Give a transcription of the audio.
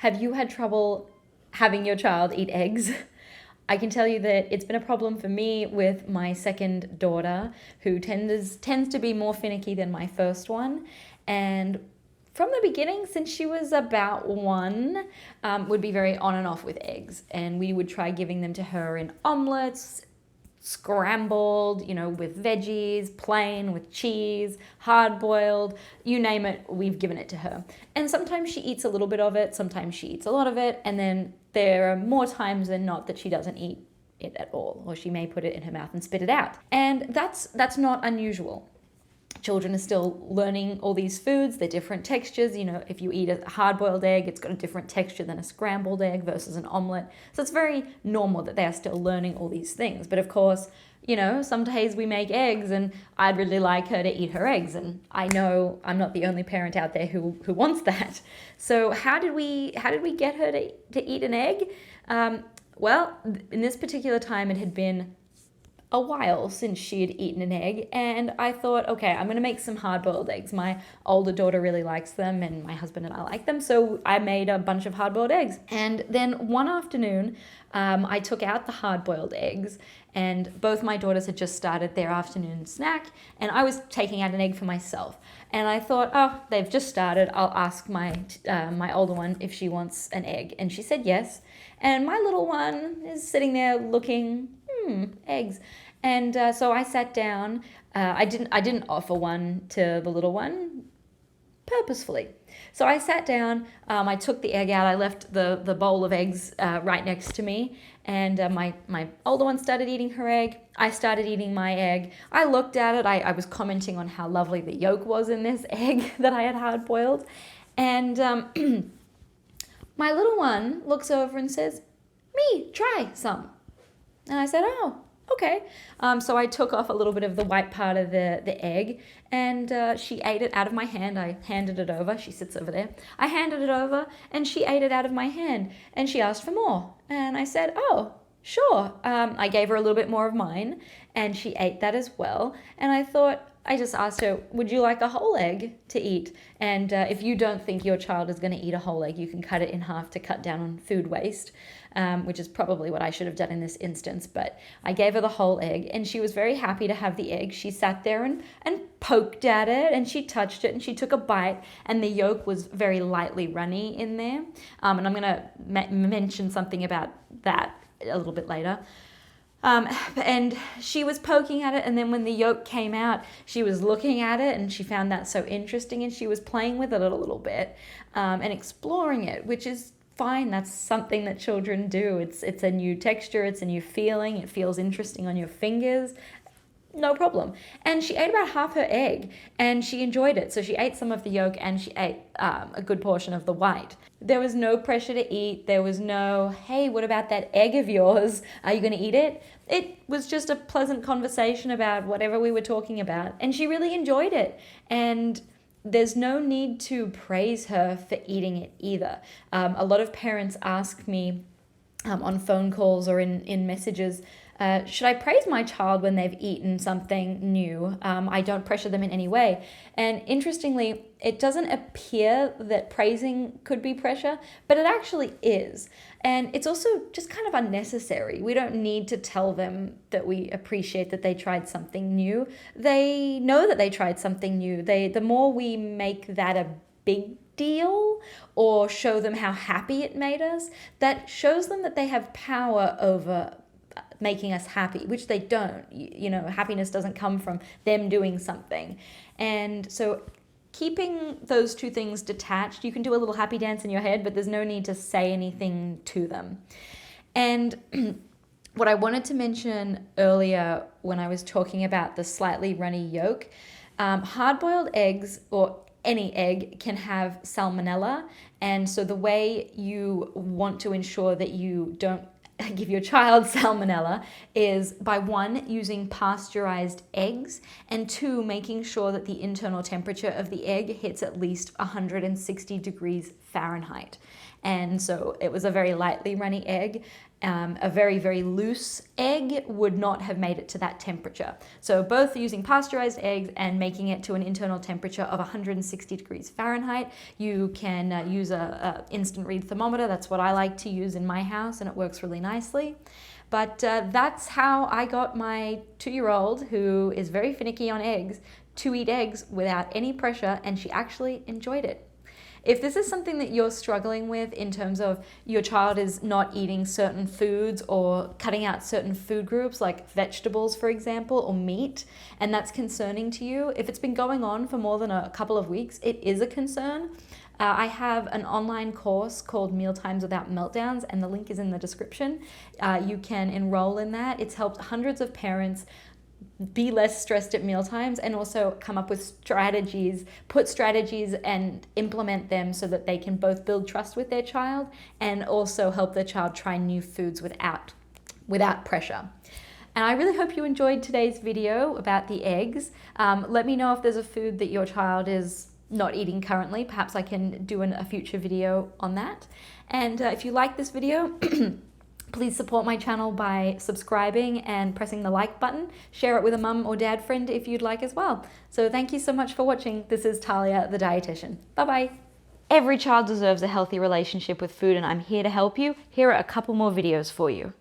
Have you had trouble having your child eat eggs? I can tell you that it's been a problem for me with my second daughter, who tends to be more finicky than my first one. And from the beginning, since she was about one, would be very on and off with eggs. And we would try giving them to her in omelets, scrambled, with veggies, plain, with cheese, hard-boiled, you name it, we've given it to her. And sometimes she eats a little bit of it, sometimes she eats a lot of it, and then there are more times than not that she doesn't eat it at all, or she may put it in her mouth and spit it out. And that's not unusual. Children are still learning all these foods, they're different textures. If you eat a hard-boiled egg, it's got a different texture than a scrambled egg versus an omelet. So it's very normal that they are still learning all these things. But of course, some days we make eggs and I'd really like her to eat her eggs. And I know I'm not the only parent out there who wants that. So how did we get her to eat an egg? Well, in this particular time, it had been a while since she had eaten an egg, and I thought, okay, I'm going to make some hard-boiled eggs. My older daughter really likes them, and my husband and I like them, so I made a bunch of hard-boiled eggs. And then one afternoon, I took out the hard-boiled eggs, and both my daughters had just started their afternoon snack, and I was taking out an egg for myself. And I thought, oh, they've just started. I'll ask my older one if she wants an egg. And she said yes. And my little one is sitting there looking, eggs. And so I sat down. I didn't offer one to the little one purposefully. So I sat down, I took the egg out, I left the bowl of eggs right next to me, and my older one started eating her egg. I started eating my egg. I looked at it, I was commenting on how lovely the yolk was in this egg that I had hard boiled, and my little one looks over and says, "Me, try some." And I said, "Oh, okay." So I took off a little bit of the white part of the egg, and she ate it out of my hand. I handed it over. She sits over there. I handed it over, and she ate it out of my hand. And she asked for more. And I said, "Oh, sure." I gave her a little bit more of mine, and she ate that as well. And I just asked her, "Would you like a whole egg to eat?" And if you don't think your child is going to eat a whole egg, you can cut it in half to cut down on food waste, which is probably what I should have done in this instance. But I gave her the whole egg, and she was very happy to have the egg. She sat there and poked at it, and she touched it, and she took a bite, and the yolk was very lightly runny in there. And I'm going to mention something about that a little bit later. And she was poking at it, and then when the yolk came out, she was looking at it, and she found that so interesting, and she was playing with it a little bit, and exploring it, which is fine. That's something that children do. It's a new texture, it's a new feeling, it feels interesting on your fingers. No problem. And she ate about half her egg, and she enjoyed it. So she ate some of the yolk, and she ate a good portion of the white. There was no pressure to eat. There was no, "Hey, what about that egg of yours? Are you going to eat it?" It was just a pleasant conversation about whatever we were talking about, and she really enjoyed it. And there's no need to praise her for eating it either. A lot of parents ask me on phone calls or in messages, should I praise my child when they've eaten something new? I don't pressure them in any way. And interestingly, it doesn't appear that praising could be pressure, but it actually is. And it's also just kind of unnecessary. We don't need to tell them that we appreciate that they tried something new. They know that they tried something new. The more we make that a big deal or show them how happy it made us, that shows them that they have power over making us happy, which they don't. Happiness doesn't come from them doing something. And so keeping those two things detached, you can do a little happy dance in your head, but there's no need to say anything to them. And what I wanted to mention earlier when I was talking about the slightly runny yolk, hard-boiled eggs or any egg can have salmonella. And so the way you want to ensure that you don't give your child salmonella is by 1, using pasteurized eggs, and 2, making sure that the internal temperature of the egg hits at least 160 degrees Fahrenheit. And so it was a very lightly runny egg. A very, very loose egg would not have made it to that temperature. So both using pasteurized eggs and making it to an internal temperature of 160 degrees Fahrenheit. You can use a instant read thermometer. That's what I like to use in my house, and it works really nicely. But that's how I got my 2-year-old, who is very finicky on eggs, to eat eggs without any pressure, and she actually enjoyed it. If this is something that you're struggling with in terms of your child is not eating certain foods or cutting out certain food groups like vegetables, for example, or meat, and that's concerning to you, if it's been going on for more than a couple of weeks, it is a concern. I have an online course called Mealtimes Without Meltdowns, and the link is in the description. You can enroll in that. It's helped hundreds of parents be less stressed at mealtimes and also come up with strategies, put strategies and implement them so that they can both build trust with their child and also help their child try new foods without pressure. And I really hope you enjoyed today's video about the eggs. Let me know if there's a food that your child is not eating currently. Perhaps I can do a future video on that. And if you like this video, please support my channel by subscribing and pressing the like button. Share it with a mum or dad friend if you'd like as well. So thank you so much for watching. This is Talia, the dietitian. Bye-bye. Every child deserves a healthy relationship with food, and I'm here to help you. Here are a couple more videos for you.